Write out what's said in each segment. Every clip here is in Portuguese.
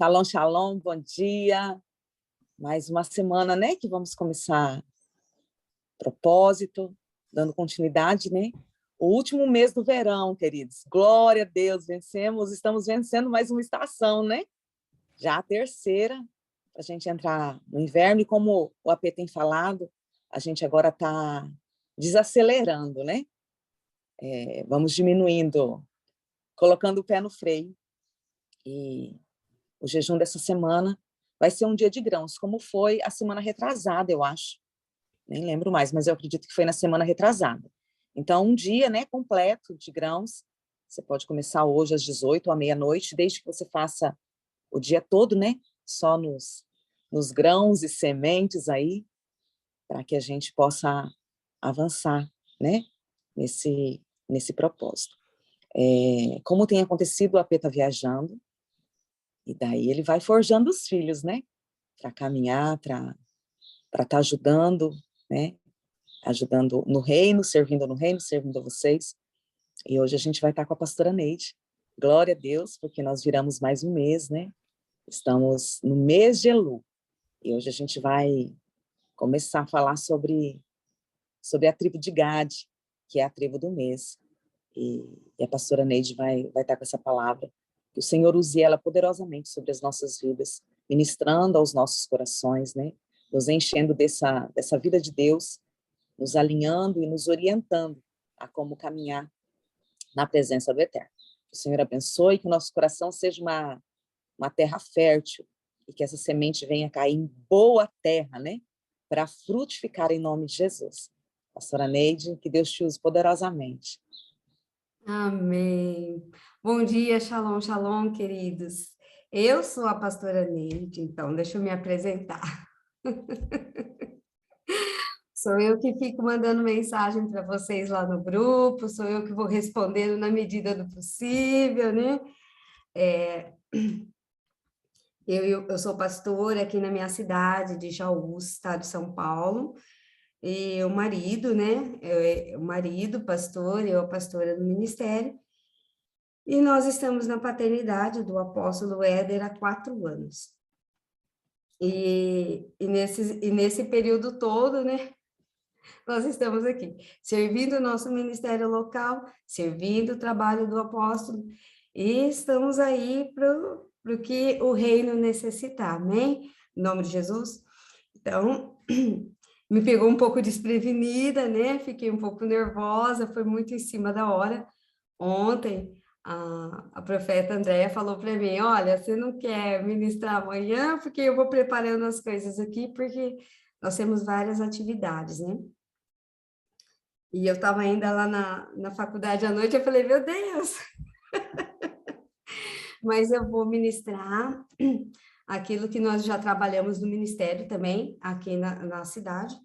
Shalom, shalom, bom dia. Mais uma semana, né, que vamos começar propósito, dando continuidade, né? O último mês do verão, queridos. Glória a Deus, estamos vencendo mais uma estação, né? Já a terceira, para a gente entrar no inverno, e como o AP tem falado, a gente agora está desacelerando, né? Vamos diminuindo, colocando o pé no freio. E o jejum dessa semana vai ser um dia de grãos, como foi a semana retrasada, eu acho. Nem lembro mais, mas eu acredito que foi na semana retrasada. Então, um dia, né, completo de grãos. Você pode começar hoje às 18 à meia-noite, desde que você faça o dia todo, né, só nos grãos e sementes aí, para que a gente possa avançar, né, nesse propósito. Como tem acontecido, o AP está viajando, e daí ele vai forjando os filhos, né, para caminhar, para estar ajudando, né, ajudando no reino, servindo a vocês. E hoje a gente vai estar com a pastora Neide. Glória a Deus, porque nós viramos mais um mês, né? Estamos no mês de Elu. E hoje a gente vai começar a falar sobre a tribo de Gade, que é a tribo do mês. E a pastora Neide vai estar com essa palavra. Que o Senhor use ela poderosamente sobre as nossas vidas, ministrando aos nossos corações, né? Nos enchendo dessa vida de Deus, nos alinhando e nos orientando a como caminhar na presença do Eterno. Que o Senhor abençoe, que o nosso coração seja uma terra fértil e que essa semente venha cair em boa terra, né? Para frutificar em nome de Jesus. Pastora Neide, que Deus te use poderosamente. Amém. Bom dia, shalom, shalom, queridos. Eu sou a pastora Neide, então deixa eu me apresentar. Sou eu que fico mandando mensagem para vocês lá no grupo, sou eu que vou respondendo na medida do possível, né? Eu sou pastora aqui na minha cidade de Jaú, estado de São Paulo, e o marido, né? O marido, pastor, eu a pastora do ministério, e nós estamos na paternidade do apóstolo Éder há 4 anos. E nesse período todo, né? Nós estamos aqui, servindo o nosso ministério local, servindo o trabalho do apóstolo, e estamos aí para o que o reino necessitar, amém? Em nome de Jesus. Então, me pegou um pouco desprevenida, né? Fiquei um pouco nervosa, foi muito em cima da hora. Ontem, a profeta Andréia falou para mim, olha, você não quer ministrar amanhã? Porque eu vou preparando as coisas aqui, porque nós temos várias atividades, né? E eu estava ainda lá na faculdade à noite, eu falei, meu Deus! Mas eu vou ministrar aquilo que nós já trabalhamos no ministério também, aqui na cidade.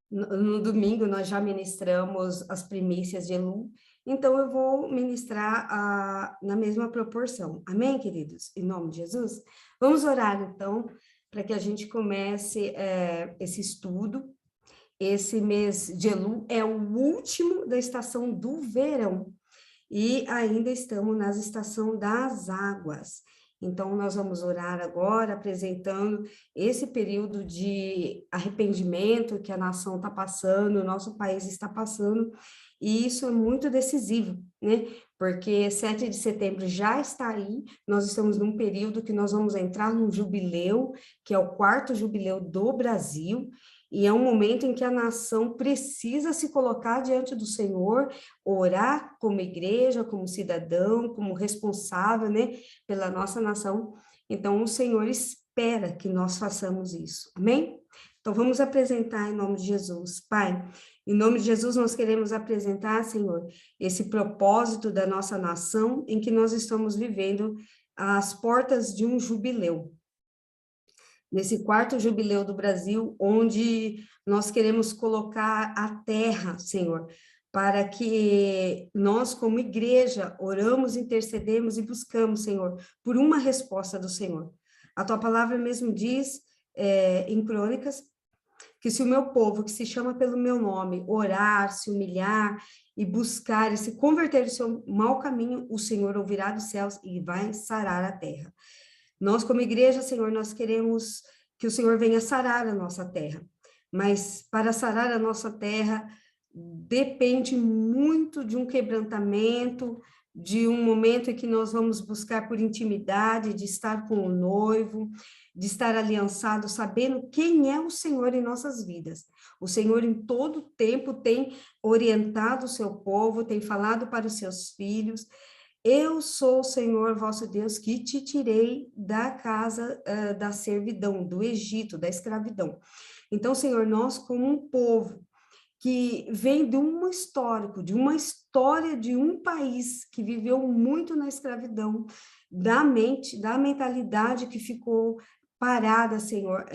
No domingo, nós já ministramos as primícias de Elu, então eu vou ministrar na mesma proporção. Amém, queridos? Em nome de Jesus? Vamos orar, então, para que a gente comece esse estudo. Esse mês de Elu é o último da estação do verão e ainda estamos na estação das águas. Então, nós vamos orar agora, apresentando esse período de arrependimento que a nação está passando, o nosso país está passando, e isso é muito decisivo, né? Porque 7 de setembro já está aí, nós estamos num período que nós vamos entrar num jubileu, que é o 4º jubileu do Brasil, e é um momento em que a nação precisa se colocar diante do Senhor, orar como igreja, como cidadão, como responsável, né, pela nossa nação. Então, o Senhor espera que nós façamos isso. Amém? Então, vamos apresentar em nome de Jesus. Pai, em nome de Jesus, nós queremos apresentar, Senhor, esse propósito da nossa nação em que nós estamos vivendo às portas de um jubileu. Nesse 4º jubileu do Brasil, onde nós queremos colocar a terra, Senhor, para que nós, como igreja, oramos, intercedemos e buscamos, Senhor, por uma resposta do Senhor. A tua palavra mesmo diz, em Crônicas, que se o meu povo, que se chama pelo meu nome, orar, se humilhar e buscar e se converter do seu mau caminho, o Senhor ouvirá dos céus e vai sarar a terra. Nós, como igreja, Senhor, nós queremos que o Senhor venha sarar a nossa terra, mas para sarar a nossa terra depende muito de um quebrantamento, de um momento em que nós vamos buscar por intimidade, de estar com o noivo, de estar aliançado, sabendo quem é o Senhor em nossas vidas. O Senhor, em todo tempo, tem orientado o seu povo, tem falado para os seus filhos. Eu sou o Senhor vosso Deus que te tirei da casa da servidão, do Egito, da escravidão. Então, Senhor, nós como um povo que vem de um histórico, de uma história de um país que viveu muito na escravidão, da mente, da mentalidade que ficou parada, Senhor,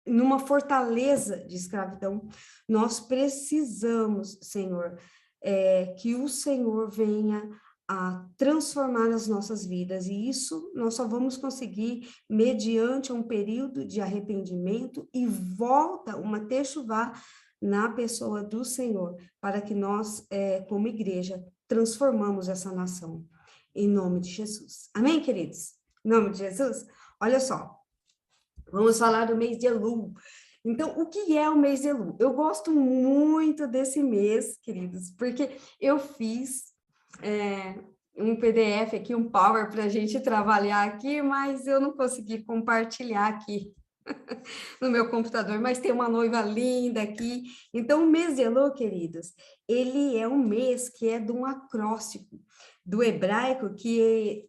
numa fortaleza de escravidão, nós precisamos, Senhor, que o Senhor venha a transformar as nossas vidas, e isso nós só vamos conseguir mediante um período de arrependimento e volta, uma techuvá na pessoa do Senhor, para que nós, como igreja, transformamos essa nação, em nome de Jesus. Amém, queridos? Em nome de Jesus? Olha só, vamos falar do mês de Elul. Então, o que é o mês de Elul? Eu gosto muito desse mês, queridos, porque eu fiz um PDF aqui, um Power para a gente trabalhar aqui, mas eu não consegui compartilhar aqui no meu computador, mas tem uma noiva linda aqui. Então, o mês de Elul, queridos, ele é um mês que é de um acróstico do hebraico que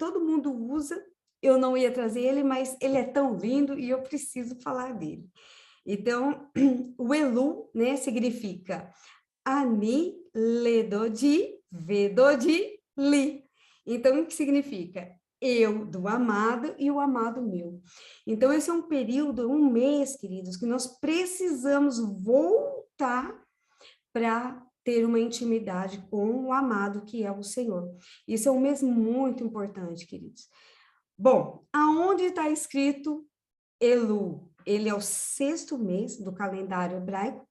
todo mundo usa. Eu não ia trazer ele, mas ele é tão lindo e eu preciso falar dele. Então, o Elul, né, significa Ani Ledodi Vedodi Li. Então, o que significa? Eu do amado e o amado meu. Então, esse é um período, um mês, queridos, que nós precisamos voltar para ter uma intimidade com o amado, que é o Senhor. Isso é um mês muito importante, queridos. Bom, aonde está escrito Elul? Ele é o 6º mês do calendário hebraico,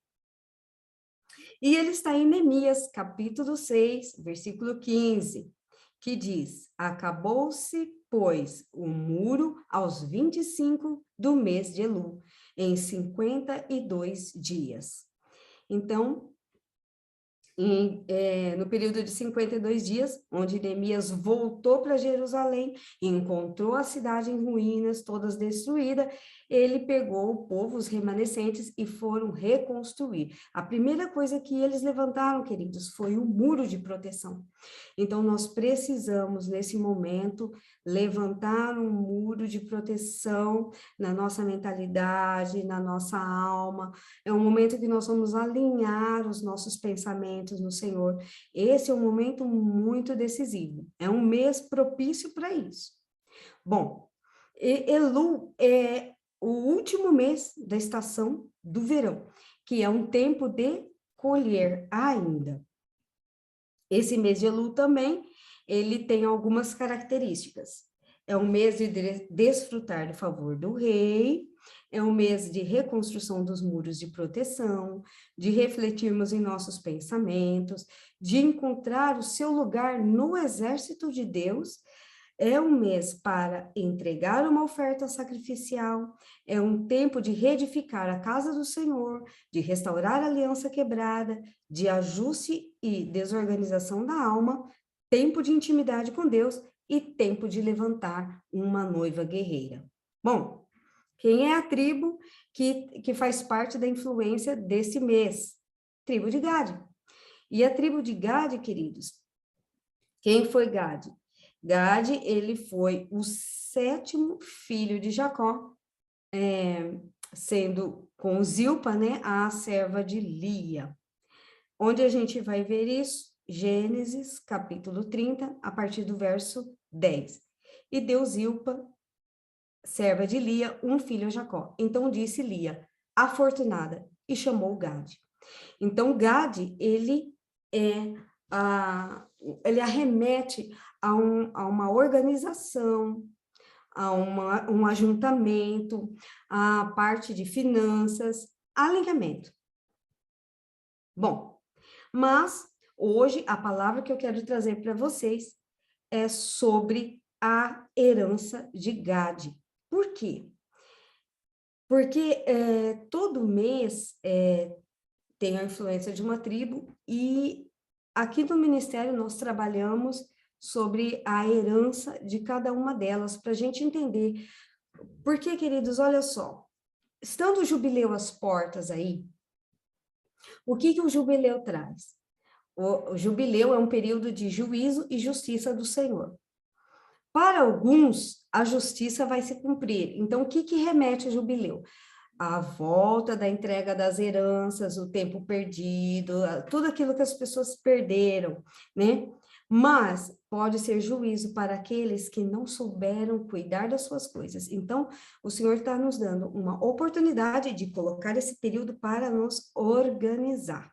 e ele está em Neemias, capítulo 6, versículo 15, que diz: acabou-se, pois, o muro aos 25 do mês de Elul, em 52 dias. Então, no período de 52 dias, onde Neemias voltou para Jerusalém, encontrou a cidade em ruínas, todas destruídas, ele pegou o povo, os remanescentes, e foram reconstruir. A primeira coisa que eles levantaram, queridos, foi o muro de proteção. Então, nós precisamos, nesse momento, levantar um muro de proteção na nossa mentalidade, na nossa alma. É um momento que nós vamos alinhar os nossos pensamentos no Senhor. Esse é um momento muito decisivo. É um mês propício para isso. Bom, Elul é o último mês da estação do verão, que é um tempo de colher ainda. Esse mês de Elul também, ele tem algumas características. É um mês de desfrutar do favor do rei, é um mês de reconstrução dos muros de proteção, de refletirmos em nossos pensamentos, de encontrar o seu lugar no exército de Deus. É um mês para entregar uma oferta sacrificial, é um tempo de reedificar a casa do Senhor, de restaurar a aliança quebrada, de ajuste e desorganização da alma, tempo de intimidade com Deus e tempo de levantar uma noiva guerreira. Bom, quem é a tribo que faz parte da influência desse mês? Tribo de Gade. E a tribo de Gade, queridos, quem foi Gade? Gade, ele foi o 7º filho de Jacó, sendo com Zilpa, né, a serva de Lia. Onde a gente vai ver isso? Gênesis, capítulo 30, a partir do verso 10. E deu Zilpa, serva de Lia, um filho a Jacó. Então disse Lia, afortunada, e chamou Gade. Então, Gade, ele arremete a uma organização, um ajuntamento, a parte de finanças, alinhamento. Bom, mas hoje a palavra que eu quero trazer para vocês é sobre a herança de Gade. Por quê? Porque todo mês tem a influência de uma tribo e aqui no ministério nós trabalhamos sobre a herança de cada uma delas, para a gente entender. Porque, queridos, olha só, estando o jubileu às portas aí, o que o jubileu traz? O jubileu é um período de juízo e justiça do Senhor. Para alguns, a justiça vai se cumprir. Então, o que remete ao jubileu? A volta da entrega das heranças, o tempo perdido, tudo aquilo que as pessoas perderam, né? Mas pode ser juízo para aqueles que não souberam cuidar das suas coisas. Então, o Senhor está nos dando uma oportunidade de colocar esse período para nos organizar.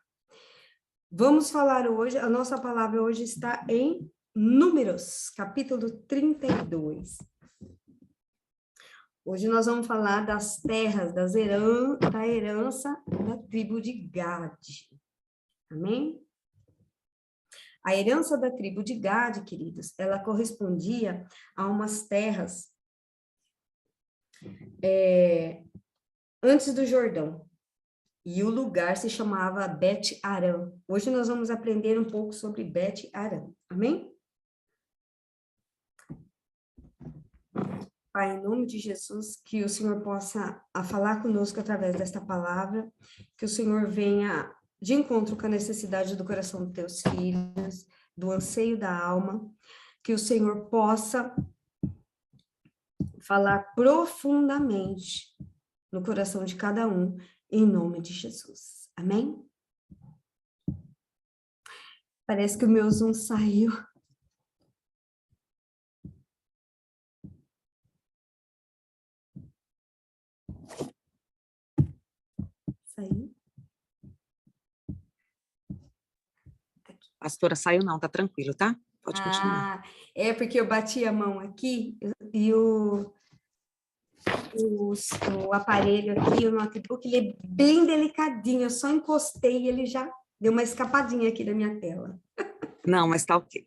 Vamos falar hoje, a nossa palavra hoje está em Números, capítulo 32. Hoje nós vamos falar das terras, da herança da tribo de Gade. Amém? A herança da tribo de Gade, queridos, ela correspondia a umas terras antes do Jordão. E o lugar se chamava Bet-Arã. Hoje nós vamos aprender um pouco sobre Bet-Arã. Amém? Pai, em nome de Jesus, que o Senhor possa falar conosco através desta palavra, que o Senhor venha de encontro com a necessidade do coração dos teus filhos, do anseio da alma, que o Senhor possa falar profundamente no coração de cada um, em nome de Jesus. Amém? Parece que o meu Zoom saiu. Saiu? Pastora, saiu não, tá tranquilo, tá? Pode continuar. É porque eu bati a mão aqui e o aparelho aqui, o notebook, ele é bem delicadinho, eu só encostei e ele já deu uma escapadinha aqui da minha tela. Não, mas tá ok.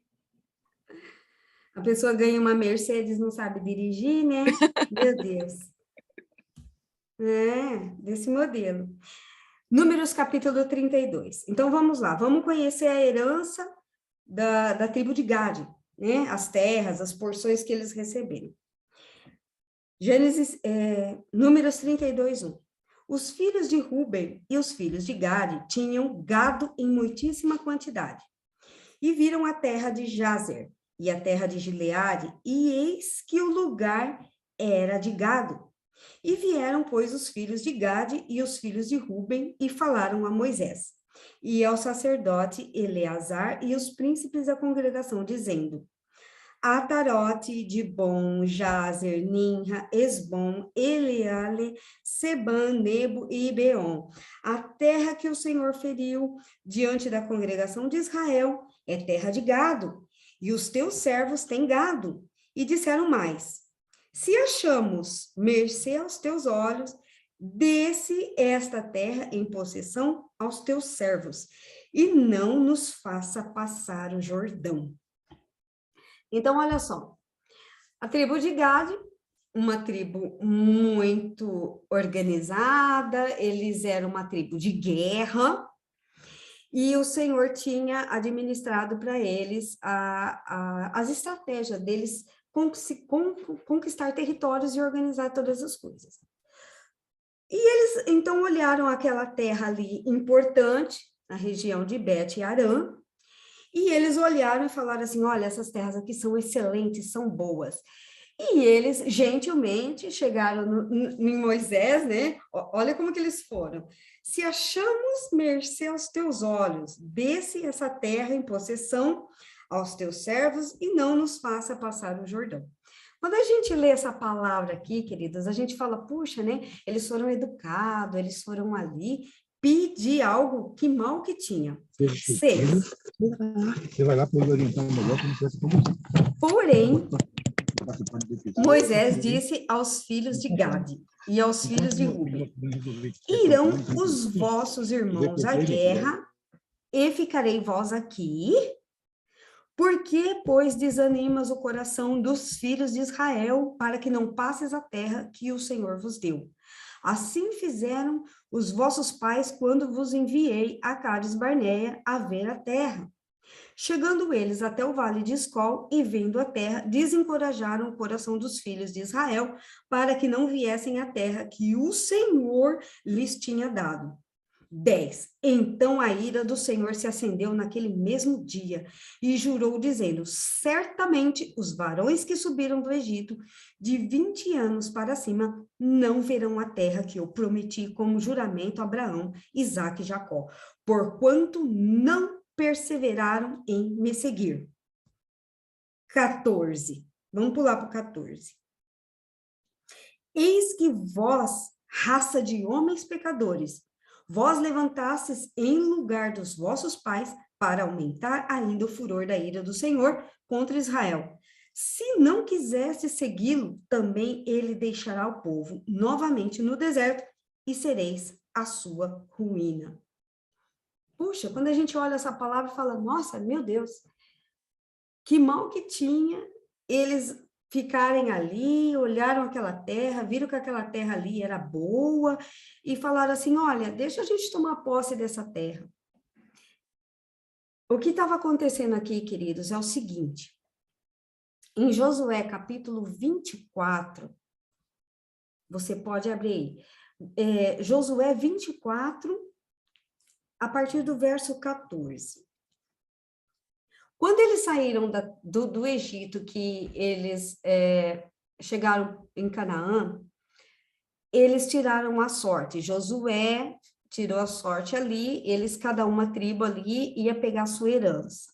A pessoa ganha uma Mercedes, não sabe dirigir, né? Meu Deus. Desse modelo. Números capítulo 32. Então, vamos lá. Vamos conhecer a herança da tribo de Gade, né? As terras, as porções que eles receberam. Números 32, 1. Os filhos de Ruben e os filhos de Gade tinham gado em muitíssima quantidade. E viram a terra de Jazer e a terra de Gileade, e eis que o lugar era de gado. E vieram, pois, os filhos de Gade e os filhos de Ruben, e falaram a Moisés, e ao sacerdote Eleazar e os príncipes da congregação, dizendo: Atarote, Dibon, Jazer, Ninra, Esbom, Eleale, Seban, Nebo e Ibeon. A terra que o Senhor feriu diante da congregação de Israel é terra de gado, e os teus servos têm gado. E disseram mais: se achamos mercê aos teus olhos, desce esta terra em possessão aos teus servos, e não nos faça passar o Jordão. Então, olha só, a tribo de Gade, uma tribo muito organizada, eles eram uma tribo de guerra, e o Senhor tinha administrado para eles as estratégias deles conquistar territórios e organizar todas as coisas. E eles, então, olharam aquela terra ali importante, na região de Bet-Arã, e eles olharam e falaram assim: olha, essas terras aqui são excelentes, são boas. E eles, gentilmente, chegaram em Moisés, né? Olha como que eles foram. Se achamos mercê aos teus olhos, desce essa terra em possessão aos teus servos e não nos faça passar o Jordão. Quando a gente lê essa palavra aqui, queridas, a gente fala, puxa, né? Eles foram educados, eles foram ali pedir algo que mal que tinha. Você vai lá para ele orientar melhor como você. Porém, Moisés disse aos filhos de Gade e aos filhos de Ruben: irão os vossos irmãos à guerra e ficarei vós aqui? Por que, pois, desanimas o coração dos filhos de Israel para que não passes a terra que o Senhor vos deu? Assim fizeram os vossos pais quando vos enviei a Cades Barneia a ver a terra. Chegando eles até o vale de Escol e vendo a terra, desencorajaram o coração dos filhos de Israel para que não viessem à terra que o Senhor lhes tinha dado. 10. Então a ira do Senhor se acendeu naquele mesmo dia e jurou, dizendo: certamente os varões que subiram do Egito de 20 anos para cima não verão a terra que eu prometi como juramento a Abraão, Isaque e Jacó, porquanto não perseveraram em me seguir. 14. Vamos pular para o 14. Eis que vós, raça de homens pecadores, vós levantastes em lugar dos vossos pais para aumentar ainda o furor da ira do Senhor contra Israel. Se não quisesse segui-lo, também ele deixará o povo novamente no deserto e sereis a sua ruína. Puxa, quando a gente olha essa palavra e fala, nossa, meu Deus, que mal que tinha eles ficarem ali, olharam aquela terra, viram que aquela terra ali era boa e falaram assim, olha, deixa a gente tomar posse dessa terra. O que estava acontecendo aqui, queridos, é o seguinte, em Josué capítulo 24, você pode abrir aí, Josué 24, a partir do verso 14. Quando eles saíram do Egito, que eles chegaram em Canaã, eles tiraram a sorte. Josué tirou a sorte ali, eles, cada uma tribo ali, ia pegar a sua herança.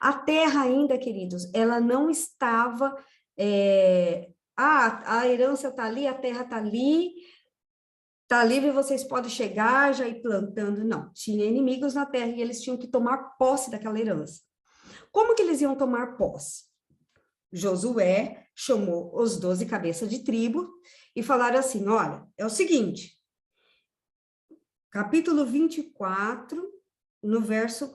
A terra ainda, queridos, ela não estava... a herança está ali, a terra está ali, está livre, vocês podem chegar, já ir plantando. Não, tinha inimigos na terra e eles tinham que tomar posse daquela herança. Como que eles iam tomar posse? Josué chamou os 12 cabeças de tribo e falaram assim, olha, é o seguinte, capítulo 24,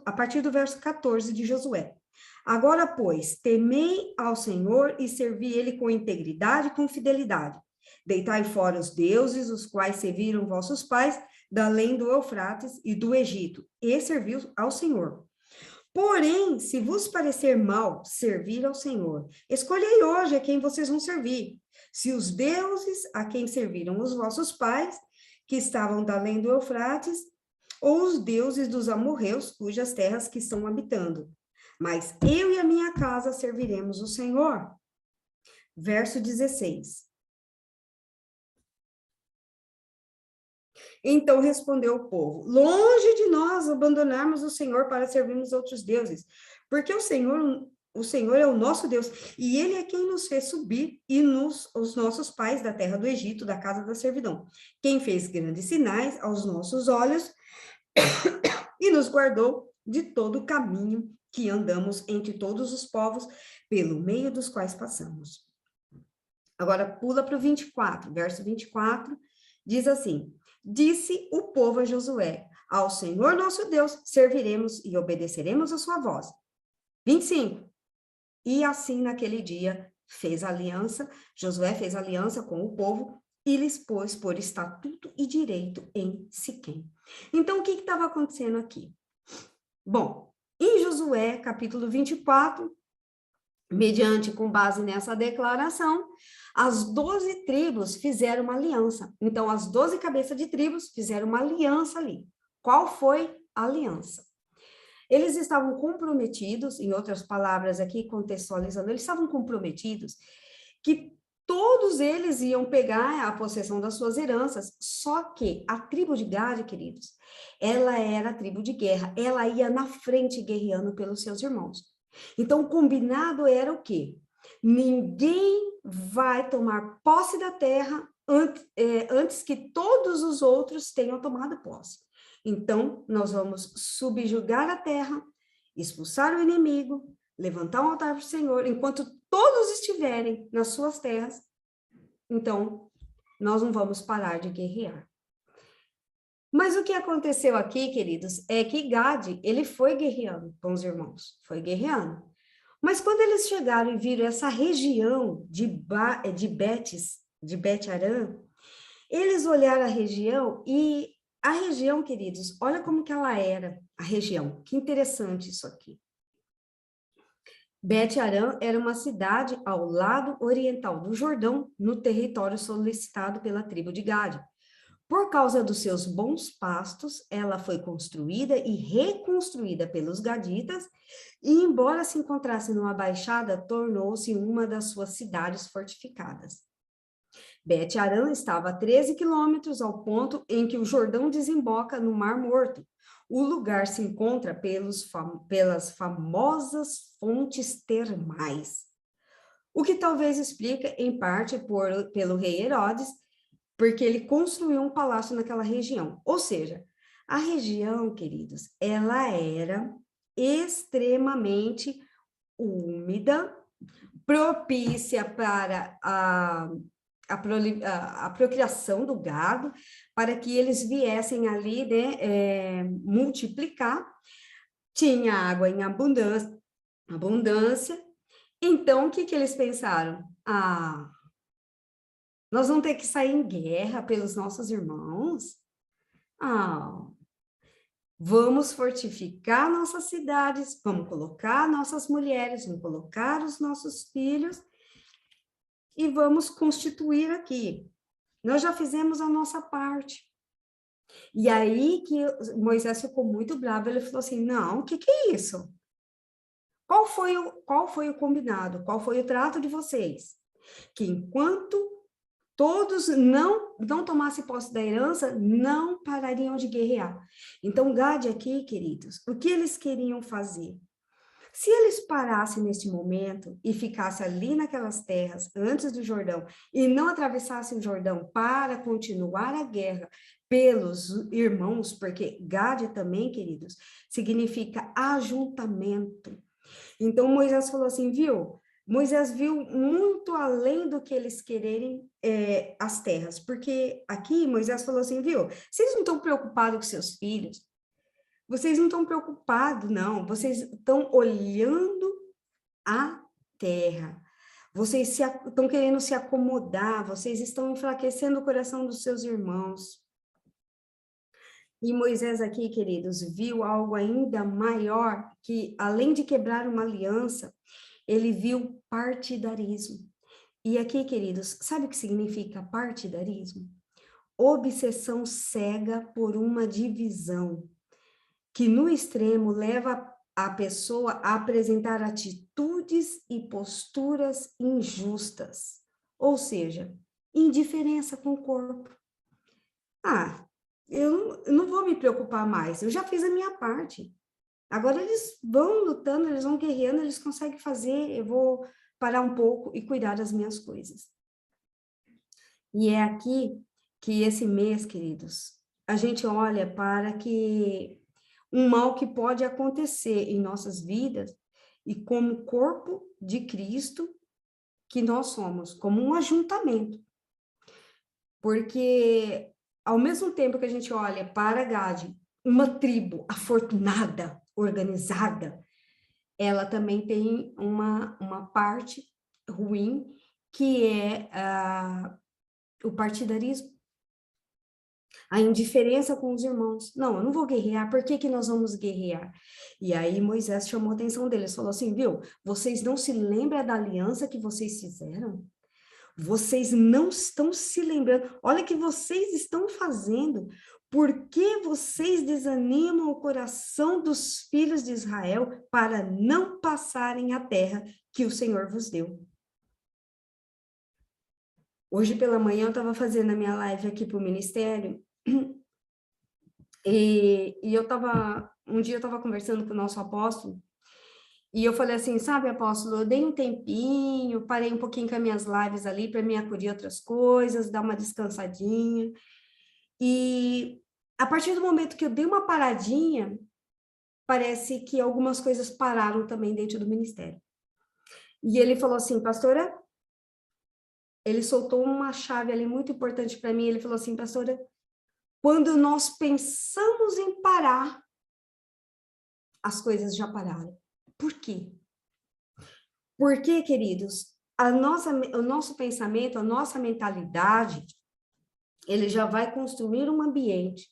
a partir do verso 14 de Josué. Agora, pois, temei ao Senhor e servi ele com integridade e com fidelidade. Deitai fora os deuses, os quais serviram vossos pais, da além do Eufrates e do Egito, e serviu ao Senhor. Porém, se vos parecer mal servir ao Senhor, escolhei hoje a quem vocês vão servir. Se os deuses a quem serviram os vossos pais, que estavam da além do Eufrates, ou os deuses dos amorreus, cujas terras que estão habitando. Mas eu e a minha casa serviremos o Senhor. Verso 16. Então respondeu o povo, longe de nós abandonarmos o Senhor para servirmos outros deuses, porque o Senhor é o nosso Deus, e ele é quem nos fez subir os nossos pais da terra do Egito, da casa da servidão, quem fez grandes sinais aos nossos olhos e nos guardou de todo o caminho que andamos entre todos os povos, pelo meio dos quais passamos. Agora pula para o 24, verso 24, diz assim, disse o povo a Josué, ao Senhor nosso Deus serviremos e obedeceremos a sua voz. 25. E assim naquele dia Josué fez aliança com o povo e lhes pôs por estatuto e direito em Siquém. Então, o que estava acontecendo aqui? Bom, em Josué, capítulo 24, com base nessa declaração, as 12 tribos fizeram uma aliança. Então, as 12 cabeças de tribos fizeram uma aliança ali. Qual foi a aliança? Eles estavam comprometidos, em outras palavras aqui, contextualizando, eles estavam comprometidos que todos eles iam pegar a possessão das suas heranças, só que a tribo de Gade, queridos, ela era a tribo de guerra, ela ia na frente guerreando pelos seus irmãos. Então, o combinado era o quê? Ninguém vai tomar posse da terra antes que todos os outros tenham tomado posse. Então, nós vamos subjugar a terra, expulsar o inimigo, levantar um altar para o Senhor, enquanto todos estiverem nas suas terras, então nós não vamos parar de guerrear. Mas o que aconteceu aqui, queridos, é que Gade, ele foi guerreando com os irmãos, foi guerreando. Mas quando eles chegaram e viram essa região de Bet-Arã, eles olharam a região e a região, queridos, olha como que ela era, a região. Que interessante isso aqui. Bet-Arã era uma cidade ao lado oriental do Jordão, no território solicitado pela tribo de Gade. Por causa dos seus bons pastos, ela foi construída e reconstruída pelos gaditas, e embora se encontrasse numa baixada, tornou-se uma das suas cidades fortificadas. Bet-Arã estava a 13 quilômetros ao ponto em que o Jordão desemboca no Mar Morto. O lugar se encontra pelas famosas fontes termais, o que talvez explica, em parte, pelo rei Herodes, porque ele construiu um palácio naquela região. Ou seja, a região, queridos, ela era extremamente úmida, propícia para a procriação do gado, para que eles viessem ali, né, multiplicar. Tinha água em abundância. Então, o que eles pensaram? Nós vamos ter que sair em guerra pelos nossos irmãos? Vamos fortificar nossas cidades, vamos colocar nossas mulheres, vamos colocar os nossos filhos e vamos constituir aqui. Nós já fizemos a nossa parte. E aí que Moisés ficou muito bravo, ele falou assim, não, o que é isso? Qual foi o combinado? Qual foi o trato de vocês? Que enquanto todos não tomassem posse da herança, não parariam de guerrear. Então, Gade aqui, queridos, o que eles queriam fazer? Se eles parassem neste momento e ficassem ali naquelas terras, antes do Jordão, e não atravessassem o Jordão para continuar a guerra pelos irmãos, porque Gade também, queridos, significa ajuntamento. Então, Moisés falou assim, viu? Moisés viu muito além do que eles quererem as terras, porque aqui Moisés falou assim, viu? Vocês não estão preocupados com seus filhos? Vocês não estão preocupados, não. Vocês estão olhando a terra. Vocês estão querendo se acomodar, vocês estão enfraquecendo o coração dos seus irmãos. E Moisés aqui, queridos, viu algo ainda maior, que além de quebrar uma aliança, ele viu partidarismo. E aqui, queridos, sabe o que significa partidarismo? Obsessão cega por uma divisão, que no extremo leva a pessoa a apresentar atitudes e posturas injustas, ou seja, indiferença com o corpo. Eu não vou me preocupar mais, eu já fiz a minha parte. Agora eles vão lutando, eles vão guerreando, eles conseguem fazer, eu vou parar um pouco e cuidar das minhas coisas. E é aqui que esse mês, queridos, a gente olha para que um mal que pode acontecer em nossas vidas e como corpo de Cristo que nós somos, como um ajuntamento. Porque ao mesmo tempo que a gente olha para Gade, uma tribo afortunada, organizada, ela também tem uma parte ruim, que é o partidarismo, a indiferença com os irmãos. Não, eu não vou guerrear, por que nós vamos guerrear? E aí Moisés chamou a atenção deles, falou assim, viu, vocês não se lembram da aliança que vocês fizeram? Vocês não estão se lembrando, olha o que vocês estão fazendo, por que vocês desanimam o coração dos filhos de Israel para não passarem a terra que o Senhor vos deu? Hoje pela manhã eu estava fazendo a minha live aqui para o ministério, e um dia eu estava conversando com o nosso apóstolo, e eu falei assim, sabe, apóstolo, eu dei um tempinho, parei um pouquinho com as minhas lives ali para me acudir outras coisas, dar uma descansadinha. E a partir do momento que eu dei uma paradinha, parece que algumas coisas pararam também dentro do ministério. E ele falou assim, pastora, ele soltou uma chave ali muito importante para mim. Ele falou assim, pastora, quando nós pensamos em parar, as coisas já pararam. Por quê? Porque, queridos, o nosso pensamento, a nossa mentalidade, ele já vai construir um ambiente.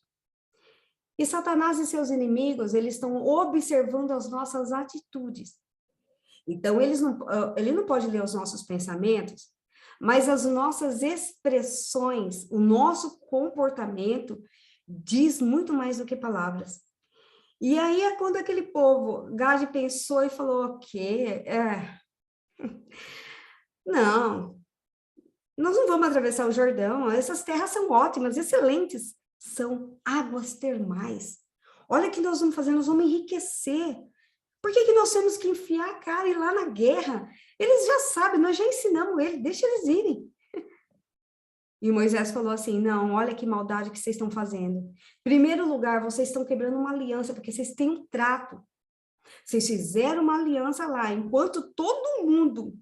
E Satanás e seus inimigos, eles estão observando as nossas atitudes. Então, ele não pode ler os nossos pensamentos, mas as nossas expressões, o nosso comportamento diz muito mais do que palavras. E aí é quando aquele povo, Gade pensou e falou, ok, não, nós não vamos atravessar o Jordão, essas terras são ótimas, excelentes, são águas termais. Olha o que nós vamos fazer, nós vamos enriquecer. Por que nós temos que enfiar a cara e ir lá na guerra? Eles já sabem, nós já ensinamos eles, deixa eles irem. E Moisés falou assim, não, olha que maldade que vocês estão fazendo. Em primeiro lugar, vocês estão quebrando uma aliança, porque vocês têm um trato. Vocês fizeram uma aliança lá, enquanto todo mundo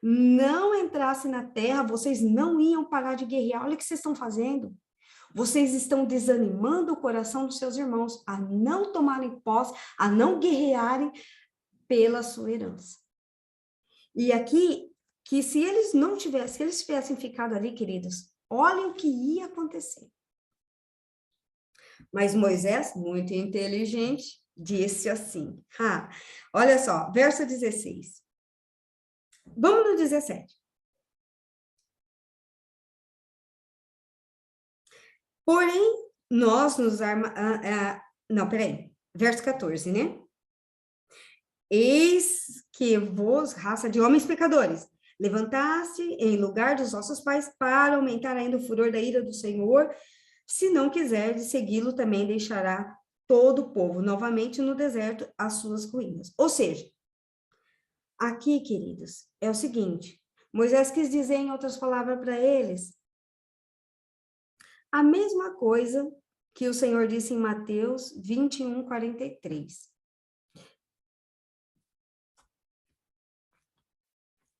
não entrasse na terra, vocês não iam parar de guerrear. Olha o que vocês estão fazendo. Vocês estão desanimando o coração dos seus irmãos a não tomarem posse, a não guerrearem pela sua herança. E aqui, que se eles não tivessem, se eles tivessem ficado ali, queridos, olhem o que ia acontecer. Mas Moisés, muito inteligente, disse assim, olha só, verso 16. Vamos no 17. Porém, nós nos verso 14, né? Eis que vos, raça de homens pecadores, levantaste em lugar dos vossos pais para aumentar ainda o furor da ira do Senhor. Se não quiserdes segui-lo, também deixará todo o povo novamente no deserto as suas ruínas. Ou seja, aqui, queridos, é o seguinte, Moisés quis dizer, em outras palavras para eles, a mesma coisa que o Senhor disse em Mateus 21, 43.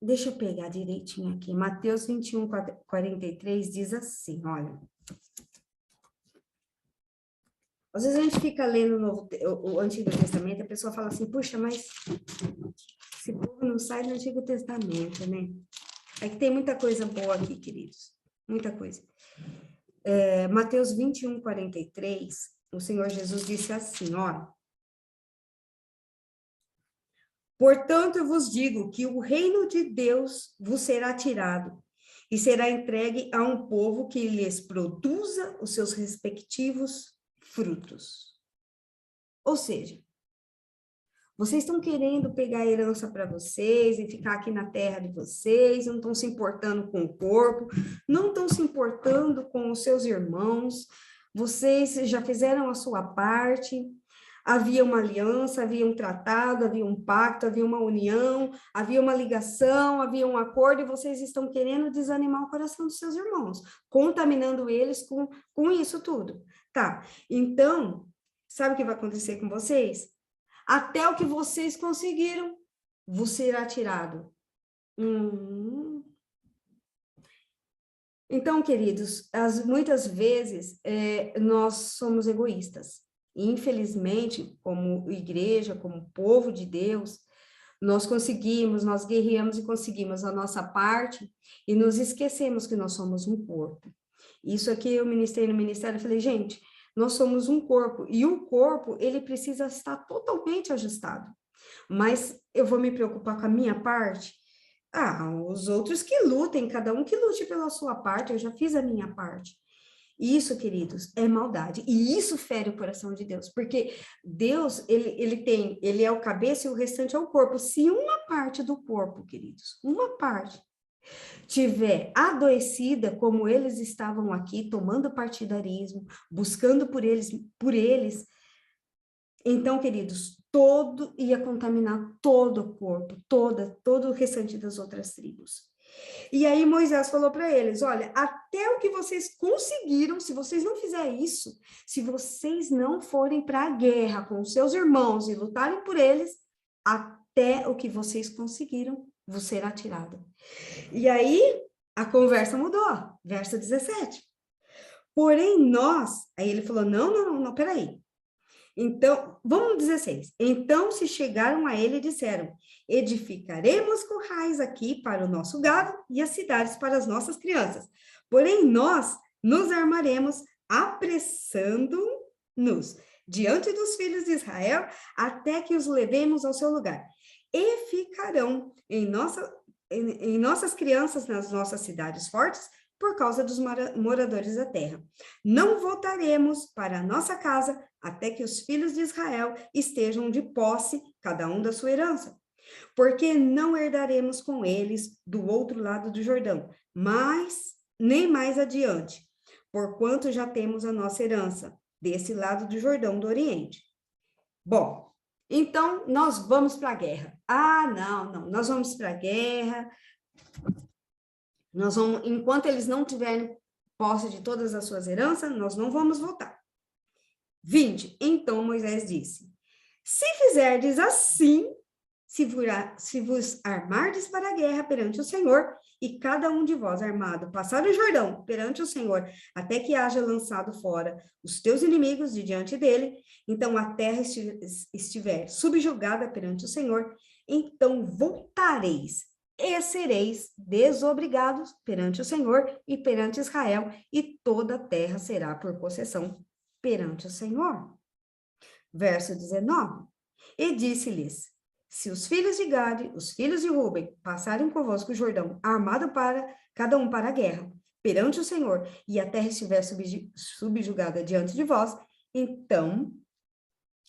Deixa eu pegar direitinho aqui. Mateus 21, 43 diz assim, olha. Às vezes a gente fica lendo o Antigo Testamento, a pessoa fala assim, puxa, mas esse povo não sai do Antigo Testamento, né? É que tem muita coisa boa aqui, queridos. Muita coisa. Mateus 21, 43, o Senhor Jesus disse assim, ó. Portanto, eu vos digo que o reino de Deus vos será tirado e será entregue a um povo que lhes produza os seus respectivos frutos. Ou seja, vocês estão querendo pegar a herança para vocês e ficar aqui na terra de vocês, não estão se importando com o corpo, não estão se importando com os seus irmãos, vocês já fizeram a sua parte, havia uma aliança, havia um tratado, havia um pacto, havia uma união, havia uma ligação, havia um acordo, e vocês estão querendo desanimar o coração dos seus irmãos, contaminando eles com isso tudo. Tá, então, sabe o que vai acontecer com vocês? Até o que vocês conseguiram vos será tirado. Então, queridos, muitas vezes nós somos egoístas. Infelizmente, como igreja, como povo de Deus, nós guerreamos e conseguimos a nossa parte e nos esquecemos que nós somos um corpo. Isso aqui eu ministrei no ministério, eu falei, gente, nós somos um corpo, e o corpo, ele precisa estar totalmente ajustado. Mas eu vou me preocupar com a minha parte? Os outros que lutem, cada um que lute pela sua parte, eu já fiz a minha parte. Isso, queridos, é maldade, e isso fere o coração de Deus, porque Deus, ele é o cabeça e o restante é o corpo. Se uma parte do corpo, queridos, uma parte, tiver adoecida, como eles estavam aqui, tomando partidarismo, buscando por eles, então, queridos, todo ia contaminar todo o corpo, todo o restante das outras tribos. E aí Moisés falou para eles, olha, até o que vocês conseguiram, se vocês não fizerem isso, se vocês não forem para a guerra com os seus irmãos e lutarem por eles, até o que vocês conseguiram vos será tirado. E aí, a conversa mudou, verso 17. Porém, nós, aí ele falou, não, peraí. Então, vamos no 16. Então se chegaram a ele e disseram, edificaremos currais aqui para o nosso gado e as cidades para as nossas crianças. Porém, nós nos armaremos apressando-nos diante dos filhos de Israel até que os levemos ao seu lugar. E ficarão em nossas crianças nas nossas cidades fortes, por causa dos moradores da terra. Não voltaremos para a nossa casa até que os filhos de Israel estejam de posse, cada um da sua herança. Porque não herdaremos com eles do outro lado do Jordão, mas nem mais adiante, porquanto já temos a nossa herança desse lado do Jordão do Oriente. Bom, então nós vamos para a guerra. Não, nós vamos para a guerra. Nós vamos, enquanto eles não tiverem posse de todas as suas heranças, nós não vamos voltar. 20. Então Moisés disse, se fizerdes assim, se vos armardes para a guerra perante o Senhor, e cada um de vós armado passar o Jordão perante o Senhor, até que haja lançado fora os teus inimigos de diante dele, então a terra estiver subjugada perante o Senhor, então voltareis e sereis desobrigados perante o Senhor e perante Israel, e toda a terra será por possessão perante o Senhor. Verso 19. E disse-lhes, se os filhos de Gade, os filhos de Ruben, passarem convosco o Jordão, armado para cada um para a guerra, perante o Senhor, e a terra estiver subjugada diante de vós, então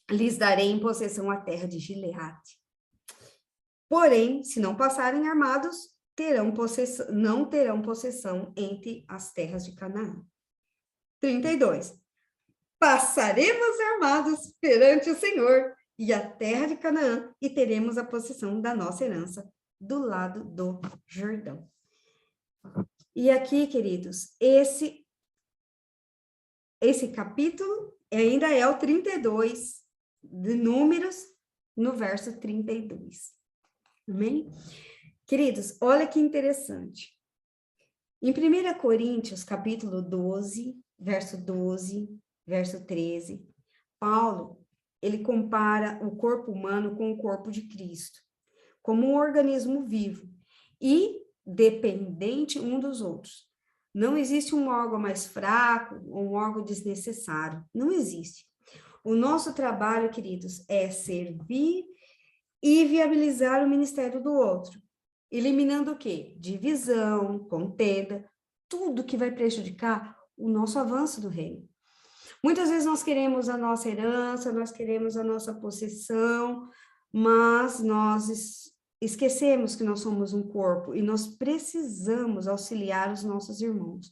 lhes darei em possessão a terra de Gileade. Porém, se não passarem armados, não terão possessão entre as terras de Canaã. 32. Passaremos armados perante o Senhor e a terra de Canaã, e teremos a possessão da nossa herança do lado do Jordão. E aqui, queridos, esse capítulo ainda é o 32 de Números, no verso 32. Amém? Queridos, olha que interessante. Em 1 Coríntios, capítulo 12, verso 13, Paulo, ele compara o corpo humano com o corpo de Cristo, como um organismo vivo e dependente um dos outros. Não existe um órgão mais fraco ou um órgão desnecessário. Não existe. O nosso trabalho, queridos, é servir e viabilizar o ministério do outro, eliminando o quê? Divisão, contenda, tudo que vai prejudicar o nosso avanço do reino. Muitas vezes nós queremos a nossa herança, nós queremos a nossa possessão, mas nós esquecemos que nós somos um corpo e nós precisamos auxiliar os nossos irmãos.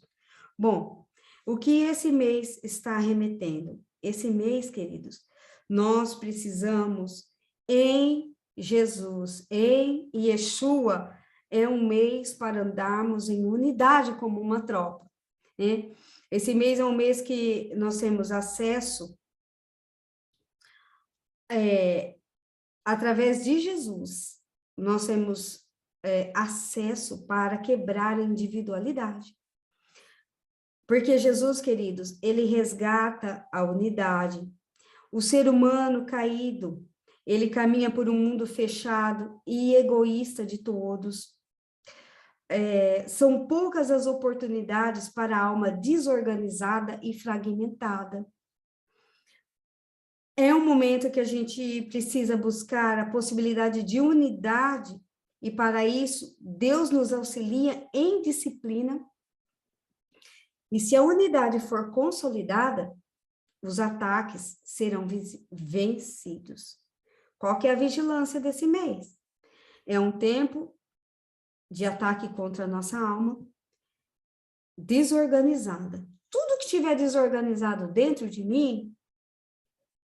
Bom, o que esse mês está remetendo? Esse mês, queridos, nós precisamos em Jesus, em Yeshua, é um mês para andarmos em unidade como uma tropa, né? Esse mês é um mês que nós temos acesso, através de Jesus, nós temos acesso para quebrar a individualidade. Porque Jesus, queridos, ele resgata a unidade. O ser humano caído, ele caminha por um mundo fechado e egoísta de todos. São poucas as oportunidades para a alma desorganizada e fragmentada. É um momento que a gente precisa buscar a possibilidade de unidade, e para isso, Deus nos auxilia em disciplina. E se a unidade for consolidada, os ataques serão vencidos. Qual que é a vigilância desse mês? É um tempo de ataque contra a nossa alma, desorganizada. Tudo que estiver desorganizado dentro de mim,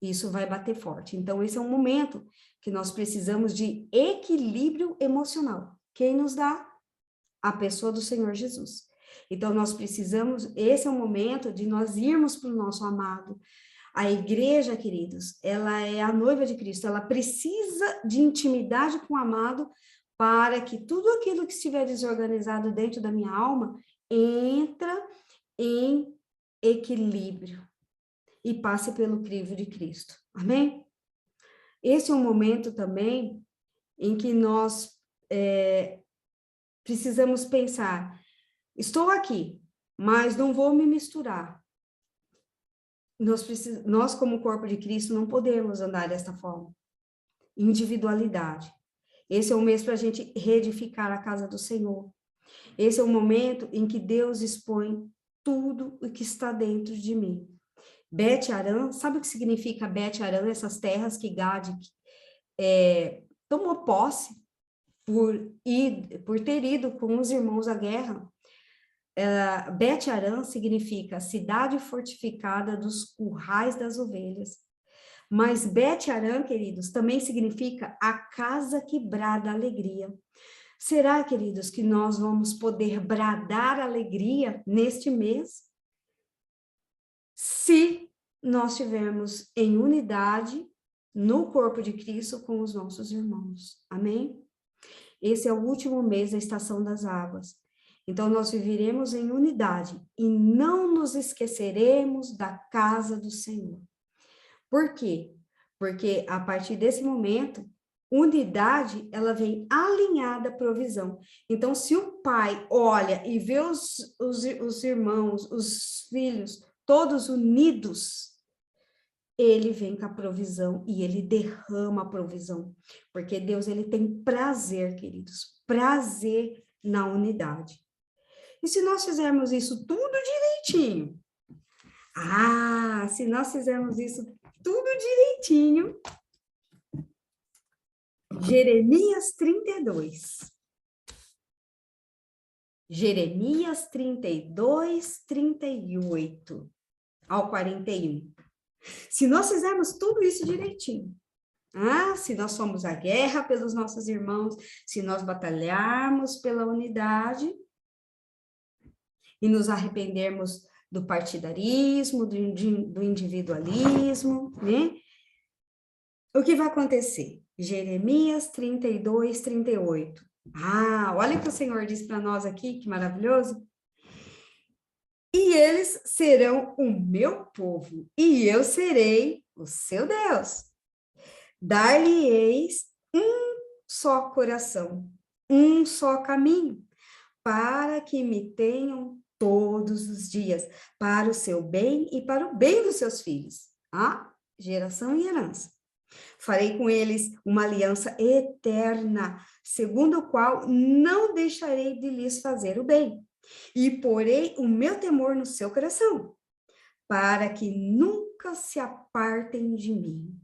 isso vai bater forte. Então, esse é um momento que nós precisamos de equilíbrio emocional. Quem nos dá? A pessoa do Senhor Jesus. Então, nós precisamos, esse é o momento de nós irmos para o nosso amado. A igreja, queridos, ela é a noiva de Cristo, ela precisa de intimidade com o amado para que tudo aquilo que estiver desorganizado dentro da minha alma entra em equilíbrio e passe pelo crivo de Cristo. Amém? Esse é um momento também em que nós precisamos pensar, estou aqui, mas não vou me misturar. Nós, como corpo de Cristo, não podemos andar desta forma. Individualidade. Esse é o mês para a gente reedificar a casa do Senhor. Esse é o momento em que Deus expõe tudo o que está dentro de mim. Bet-Aram, sabe o que significa Bet-Aram? Essas terras que Gade tomou posse por ter ido com os irmãos à guerra. Bet-Aram significa cidade fortificada dos currais das ovelhas. Mas Bet-Aram, queridos, também significa a casa que brada alegria. Será, queridos, que nós vamos poder bradar alegria neste mês? Se nós estivermos em unidade no corpo de Cristo com os nossos irmãos. Amém? Esse é o último mês da estação das águas. Então, nós viveremos em unidade e não nos esqueceremos da casa do Senhor. Por quê? Porque a partir desse momento, unidade, ela vem alinhada à provisão. Então, se o pai olha e vê os irmãos, os filhos, todos unidos, ele vem com a provisão e ele derrama a provisão. Porque Deus, ele tem prazer, queridos, prazer na unidade. E se nós fizermos isso tudo direitinho? Se nós fizermos isso tudo direitinho, Jeremias 32. Jeremias 32, 38 ao 41. Se nós fizermos tudo isso direitinho, se nós somos à guerra pelos nossos irmãos, se nós batalharmos pela unidade e nos arrependermos do partidarismo, do individualismo, né? O que vai acontecer? Jeremias 32, 38. Olha o que o Senhor diz para nós aqui, que maravilhoso. E eles serão o meu povo, e eu serei o seu Deus. Dar-lhe-eis um só coração, um só caminho, para que me tenham todos os dias, para o seu bem e para o bem dos seus filhos. Geração e herança. Farei com eles uma aliança eterna, segundo o qual não deixarei de lhes fazer o bem, e porei o meu temor no seu coração, para que nunca se apartem de mim.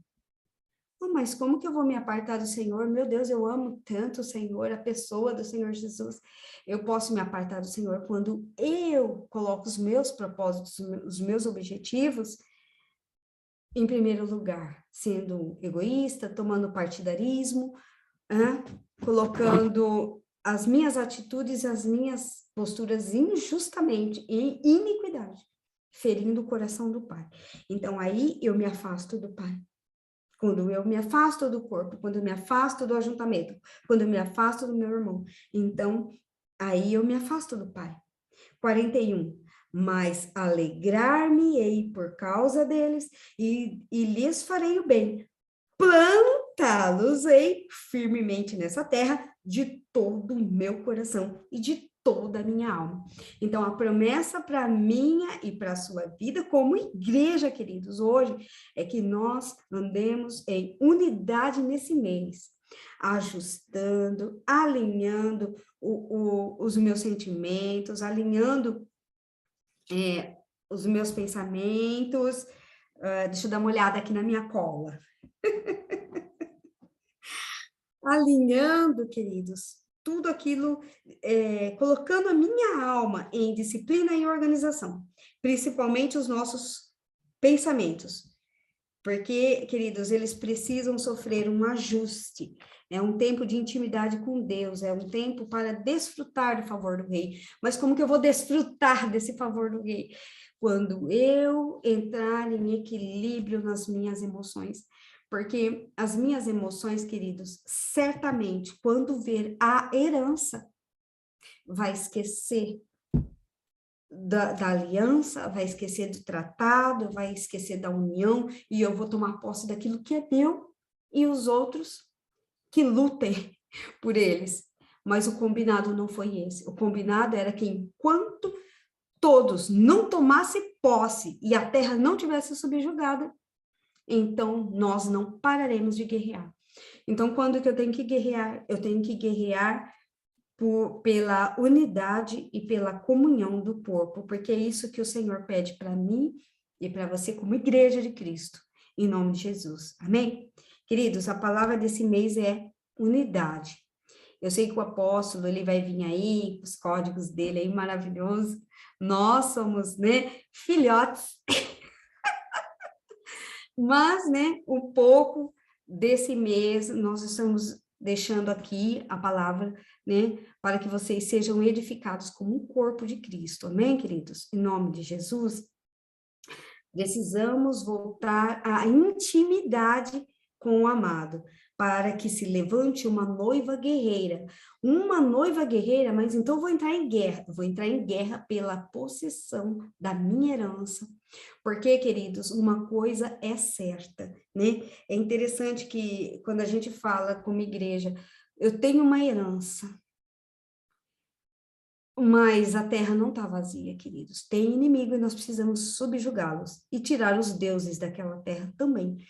Mas como que eu vou me apartar do Senhor? Meu Deus, eu amo tanto o Senhor, a pessoa do Senhor Jesus. Eu posso me apartar do Senhor quando eu coloco os meus propósitos, os meus objetivos em primeiro lugar, sendo egoísta, tomando partidarismo, colocando as minhas atitudes, as minhas posturas injustamente, em iniquidade, ferindo o coração do Pai. Então, aí eu me afasto do Pai. Quando eu me afasto do corpo, quando eu me afasto do ajuntamento, quando eu me afasto do meu irmão, então, aí eu me afasto do Pai. 41. Mas alegrar-me-ei por causa deles e lhes farei o bem. Plantá-los-ei firmemente nessa terra de todo o meu coração e de toda a minha alma. Então, a promessa para a minha e para a sua vida como igreja, queridos, hoje, é que nós andemos em unidade nesse mês, ajustando, alinhando os meus sentimentos, alinhando os meus pensamentos. Deixa eu dar uma olhada aqui na minha cola. Alinhando, queridos, tudo aquilo, colocando a minha alma em disciplina e organização, principalmente os nossos pensamentos, porque, queridos, eles precisam sofrer um ajuste. É um tempo de intimidade com Deus, é um tempo para desfrutar do favor do Rei. Mas como que eu vou desfrutar desse favor do Rei? Quando eu entrar em equilíbrio nas minhas emoções. Porque as minhas emoções, queridos, certamente, quando ver a herança, vai esquecer da aliança, vai esquecer do tratado, vai esquecer da união, e eu vou tomar posse daquilo que é meu, e os outros que lutem por eles. Mas o combinado não foi esse. O combinado era que enquanto todos não tomassem posse e a terra não tivesse subjugada, então nós não pararemos de guerrear. Então, quando que eu tenho que guerrear? Eu tenho que guerrear pela unidade e pela comunhão do corpo, porque é isso que o Senhor pede para mim e para você como igreja de Cristo, em nome de Jesus. Amém? Queridos, a palavra desse mês é unidade. Eu sei que o apóstolo, ele vai vir aí, os códigos dele aí, maravilhoso. Nós somos, né, filhotes. Mas, né, um pouco desse mês, nós estamos deixando aqui a palavra, né, para que vocês sejam edificados como um corpo de Cristo. Amém, queridos? Em nome de Jesus, precisamos voltar à intimidade com o amado, para que se levante uma noiva guerreira. Uma noiva guerreira, mas então eu vou entrar em guerra. Eu vou entrar em guerra pela possessão da minha herança. Porque, queridos, uma coisa é certa, né? É interessante que quando a gente fala como igreja, eu tenho uma herança, mas a terra não está vazia, queridos. Tem inimigo e nós precisamos subjugá-los e tirar os deuses daquela terra também,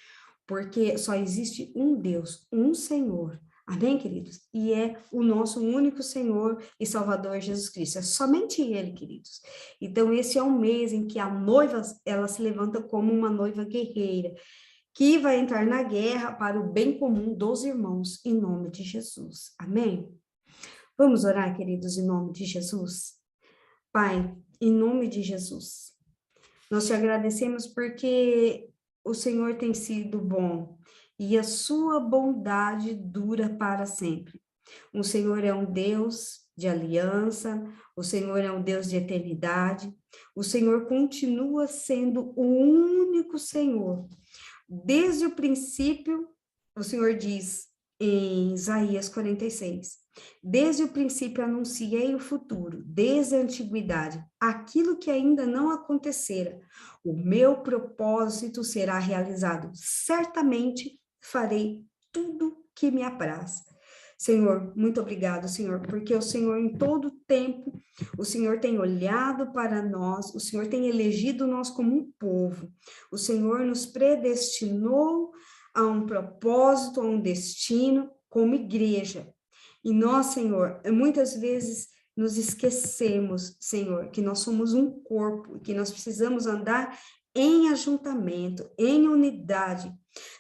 porque só existe um Deus, um Senhor. Amém, queridos? E é o nosso único Senhor e Salvador Jesus Cristo. É somente Ele, queridos. Então, esse é um mês em que a noiva, ela se levanta como uma noiva guerreira, que vai entrar na guerra para o bem comum dos irmãos, em nome de Jesus. Amém? Vamos orar, queridos, em nome de Jesus? Pai, em nome de Jesus, nós te agradecemos porque o Senhor tem sido bom e a sua bondade dura para sempre. O Senhor é um Deus de aliança, o Senhor é um Deus de eternidade, o Senhor continua sendo o único Senhor. Desde o princípio, o Senhor diz em Isaías 46, desde o princípio anunciei o futuro, desde a antiguidade, aquilo que ainda não acontecera. O meu propósito será realizado. Certamente farei tudo que me apraz. Senhor, muito obrigado, Senhor, porque o Senhor em todo tempo, o Senhor tem olhado para nós, o Senhor tem elegido nós como um povo, o Senhor nos predestinou a um propósito, a um destino como igreja. E nós, Senhor, muitas vezes nos esquecemos, Senhor, que nós somos um corpo, que nós precisamos andar em ajuntamento, em unidade.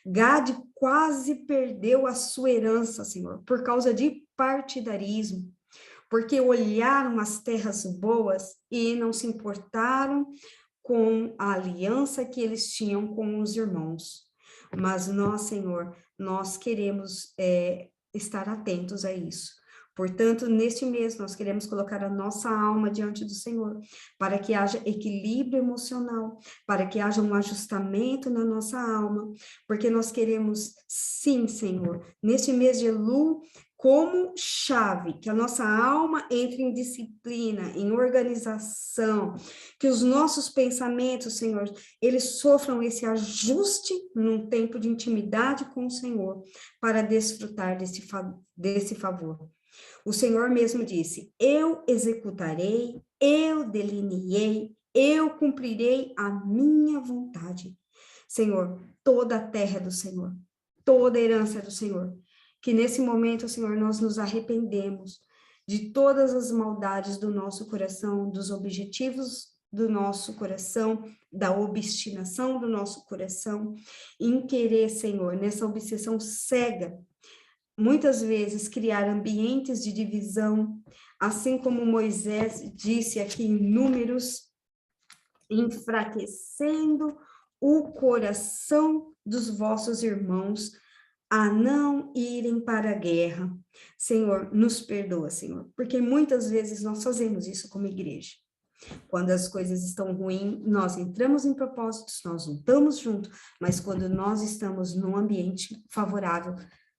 Gade quase perdeu a sua herança, Senhor, por causa de partidarismo, porque olharam as terras boas e não se importaram com a aliança que eles tinham com os irmãos. Mas nós, Senhor, nós queremos estar atentos a isso. Portanto, neste mês, nós queremos colocar a nossa alma diante do Senhor, para que haja equilíbrio emocional, para que haja um ajustamento na nossa alma, porque nós queremos, sim, Senhor, neste mês de Elul, como chave, que a nossa alma entre em disciplina, em organização, que os nossos pensamentos, Senhor, eles sofram esse ajuste num tempo de intimidade com o Senhor, para desfrutar desse favor. O Senhor mesmo disse, eu executarei, eu delineei, eu cumprirei a minha vontade. Senhor, toda a terra é do Senhor, toda a herança é do Senhor. Que nesse momento, Senhor, nós nos arrependemos de todas as maldades do nosso coração, dos objetivos do nosso coração, da obstinação do nosso coração, em querer, Senhor, nessa obsessão cega, muitas vezes criar ambientes de divisão, assim como Moisés disse aqui em Números, enfraquecendo o coração dos vossos irmãos a não irem para a guerra. Senhor, nos perdoa, Senhor, porque muitas vezes nós fazemos isso como igreja. Quando as coisas estão ruins, nós entramos em propósitos, nós lutamos junto, mas quando nós estamos num ambiente favorável,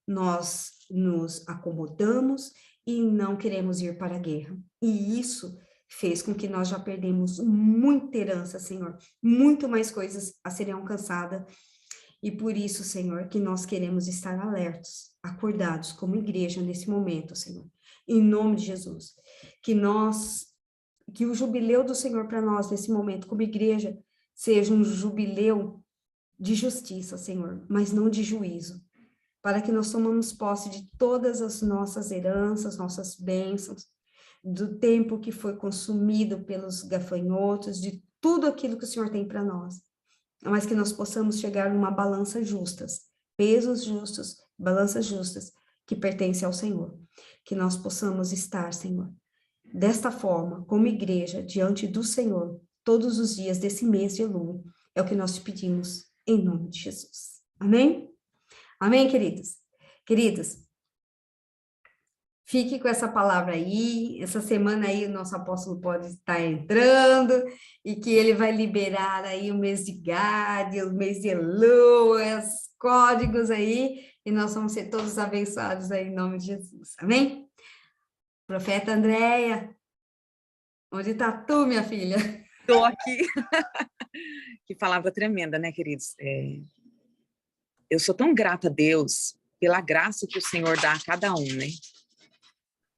nós nos acomodamos e não queremos ir para a guerra. E isso fez com que nós já perdemos muita herança, Senhor, muito mais coisas a serem alcançadas. E por isso, Senhor, que nós queremos estar alertos, acordados como igreja nesse momento, Senhor. Em nome de Jesus. Que o jubileu do Senhor para nós nesse momento como igreja seja um jubileu de justiça, Senhor, mas não de juízo. Para que nós tomamos posse de todas as nossas heranças, nossas bênçãos, do tempo que foi consumido pelos gafanhotos, de tudo aquilo que o Senhor tem para nós. Mas que nós possamos chegar numa balança justas, pesos justos, balanças justas, que pertencem ao Senhor. Que nós possamos estar, Senhor, desta forma, como igreja, diante do Senhor, todos os dias desse mês de Elul. É o que nós te pedimos, em nome de Jesus. Amém? Amém, queridos? Queridos, fique com essa palavra aí. Essa semana aí o nosso apóstolo pode estar entrando e que ele vai liberar aí o mês de Gad, o mês de Elul, os códigos aí, e nós vamos ser todos abençoados aí em nome de Jesus. Amém? Profeta Andréia, onde está tu, minha filha? Estou aqui. Que palavra tremenda, né, queridos? Eu sou tão grata a Deus pela graça que o Senhor dá a cada um, né?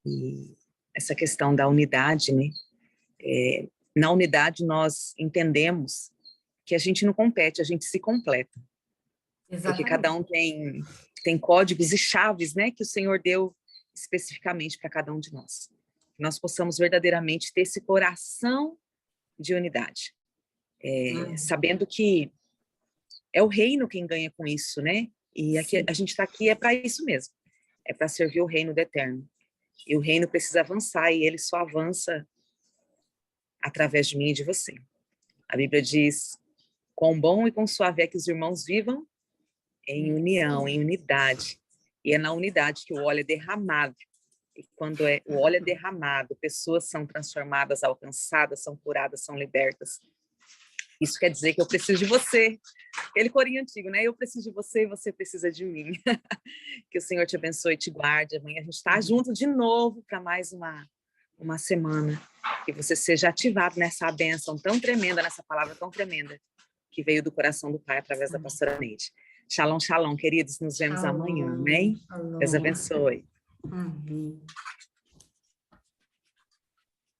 E essa questão da unidade, né? Na unidade nós entendemos que a gente não compete, a gente se completa. Exatamente. Porque cada um tem códigos e chaves, né, que o Senhor deu especificamente para cada um de nós. Que nós possamos verdadeiramente ter esse coração de unidade. Sabendo que é o reino quem ganha com isso, né? E aqui, a gente está aqui para isso mesmo. É para servir o reino do eterno. E o reino precisa avançar, e ele só avança através de mim e de você. A Bíblia diz: quão bom e quão suave é que os irmãos vivam em união, em unidade. E é na unidade que o óleo é derramado. E quando o óleo é derramado, pessoas são transformadas, alcançadas, são curadas, são libertas. Isso quer dizer que eu preciso de você. Aquele corinho antigo, né? Eu preciso de você e você precisa de mim. Que o Senhor te abençoe e te guarde. Amanhã a gente está junto de novo para mais uma semana. Que você seja ativado nessa bênção tão tremenda, nessa palavra tão tremenda, que veio do coração do Pai através da pastora Neide. Shalom, shalom, queridos. Nos vemos amanhã, amém? Deus abençoe. Amém.